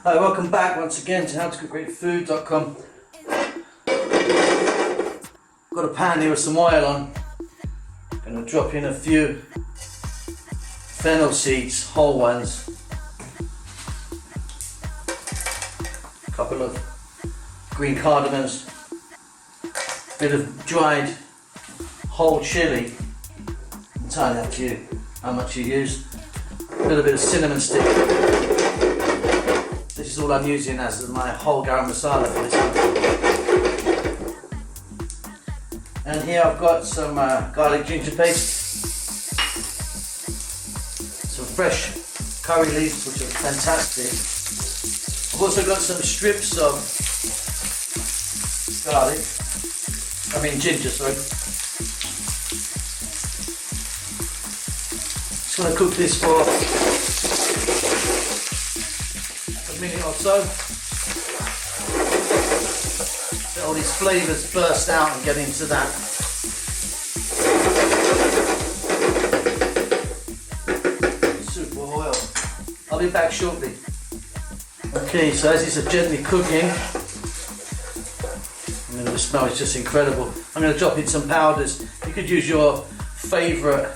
Hi, welcome back once again to howtocookgreatfood.com. Got a pan here with some oil on. Gonna drop in a few fennel seeds, whole ones. A couple of green cardamoms. Bit of dried whole chili. Entirely up to you how much you use. A little bit of cinnamon stick. This is all I'm using as my whole garam masala for this one. And here I've got some garlic ginger paste, some fresh curry leaves which are fantastic. I've also got some strips of ginger, sorry. Just going to cook this for a minute or so. Let all these flavours burst out and get into that. Super oil. I'll be back shortly. Okay, so as it's gently cooking, the smell is just incredible. I'm going to drop in some powders. You could use your favourite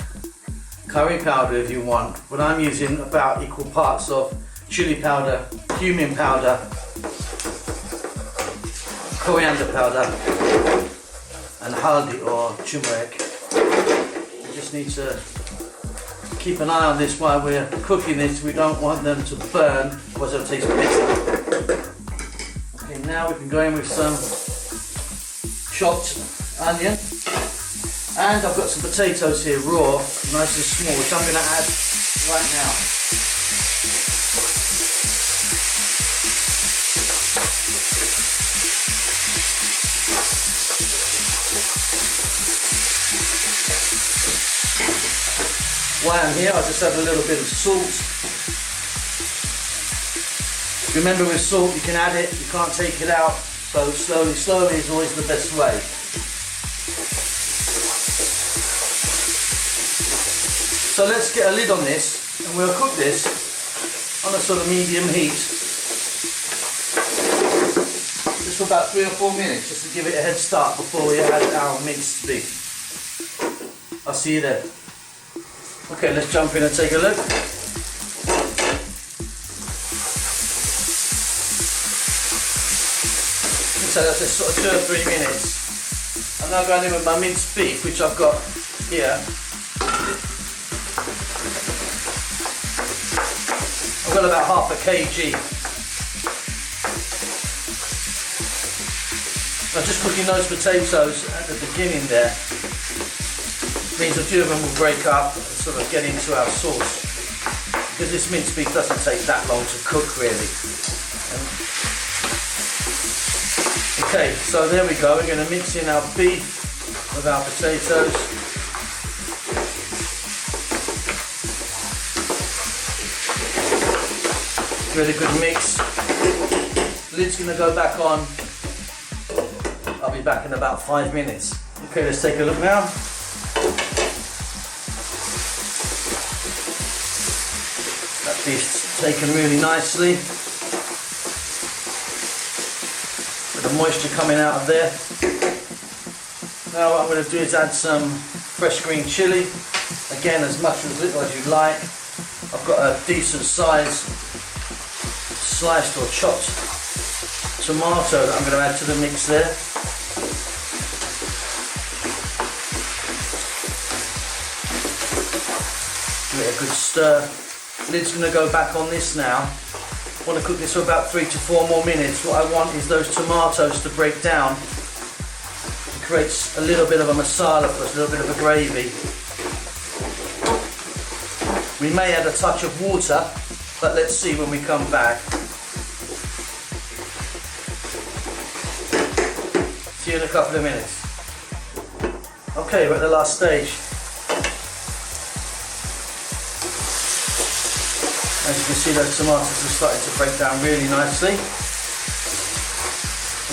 curry powder if you want, but I'm using about equal parts of chili powder, cumin powder, coriander powder, and haldi or turmeric. You just need to keep an eye on this while we're cooking this. We don't want them to burn, otherwise it'll taste bitter. Okay, now we can go in with some chopped onion, and I've got some potatoes here raw, nice and small, which I'm going to add right now. While I'm here, I'll just add a little bit of salt. Remember, with salt you can add it, you can't take it out. So slowly is always the best way. So let's get a lid on this and we'll cook this on a sort of medium heat. Just for about 3 or 4 minutes, just to give it a head start before we add our minced beef. I'll see you there. Okay, let's jump in and take a look. So that's just sort of 2 or 3 minutes. I'm now going in with my minced beef, which I've got here. I've got about half a kg. I'm just cooking those potatoes at the beginning there. Means a few of them will break up and sort of get into our sauce. Because this minced beef doesn't take that long to cook really. Okay, so there we go. We're going to mix in our beef with our potatoes. Really good mix. Lid's going to go back on. I'll be back in about 5 minutes. Okay, let's take a look now. That beef's taken really nicely. The moisture coming out of there. Now what I'm going to do is add some fresh green chili, again as much as little as you like. I've got a decent size sliced or chopped tomato that I'm going to add to the mix there. Give it a good stir. Lid's going to go back on this now. I want to cook this for about 3 to 4 more minutes. What I want is those tomatoes to break down. It creates a little bit of a masala for us, a little bit of a gravy. We may add a touch of water, but let's see when we come back. See you in a couple of minutes. Okay, we're at the last stage. As you can see, those tomatoes are starting to break down really nicely.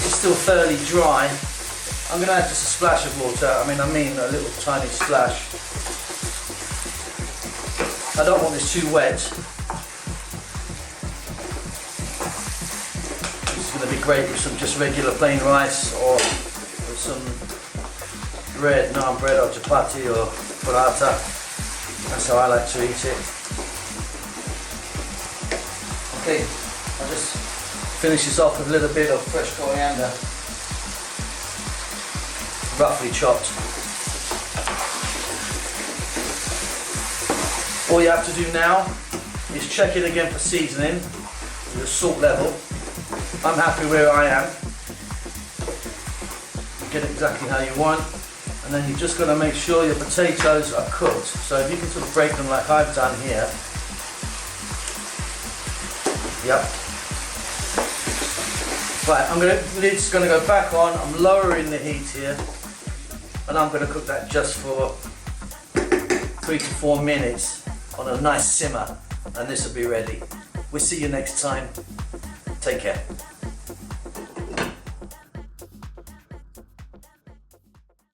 It's still fairly dry. I'm going to add just a splash of water. I mean a little tiny splash. I don't want this too wet. going to be great with some just regular plain rice or with some bread, naan bread or chapati or paratha. That's how I like to eat it. Okay, I'll just finish this off with a little bit of fresh coriander, roughly chopped. All you have to do now is check it again for seasoning, the salt level. I'm happy where I am. You get it exactly how you want, and then you're just going to make sure your potatoes are cooked. So if you can sort of break them like I've done here. Yep. Right, lid's going to go back on. I'm lowering the heat here, and I'm going to cook that just for 3 to 4 minutes on a nice simmer, and this will be ready. We'll see you next time. Take care.